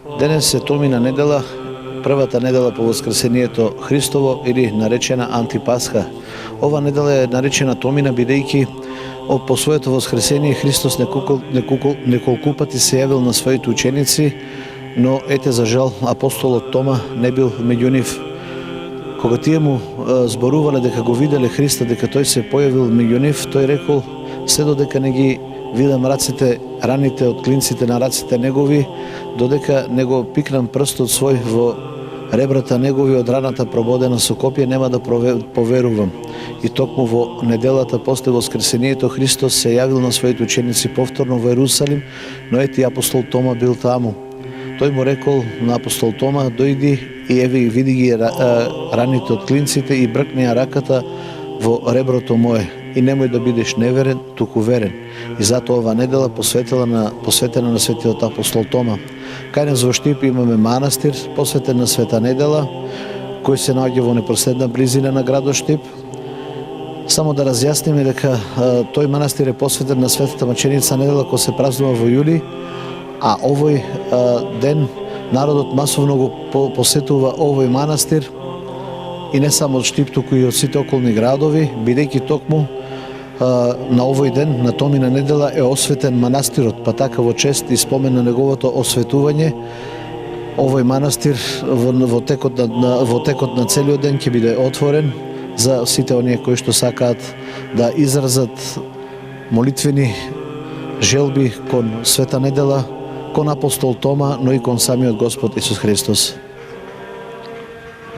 Денес е Томина недела, првата недела по Воскресението Христово или наречена Антипасха. Ова недела е наречена Томина бидејќи по своето воскресение Христос неколку пати се јавил на своите ученици, но ете за жал апостолот Тома не бил меѓу нив. Кога тие му зборувале дека го виделе Христа, дека тој се појавил меѓу нив, тој рекол: се додека не ги видам раците, раните од клинците на раците негови, додека не го пикнам прстот свој во ребрата негови, од раната прободена со копје, нема да поверувам. И токму во неделата после Воскресението Христос се јавил на своите ученици повторно во Ерусалим, но ети апостол Тома бил таму. Тој му рекол на апостол Тома: дојди и еви види ги раните од клинците и бркни ја раката во реброто мое. И немој да бидеш неверен, туку верен. И затоа ова недела посветена на светиот апостол Тома. Кај нас во Штип имаме манастир посветен на Света недела, кој се наоѓа во непосредна близина на градот Штип. Само да разјасниме дека тој манастир е посветен на Светата маченица недела, која се празнува во јули, а овој ден народот масовно го посетува овој манастир, и не само од Штип, туку и од сите околни градови, бидејќи токму на овој ден, на Томина недела, е осветен манастирот, па така во чест и спомен на неговото осветување, овој манастир во текот на целиот ден ќе биде отворен за сите оние кои што сакаат да изразат молитвени желби кон Света недела, кон апостол Тома, но и кон самиот Господ Исус Христос.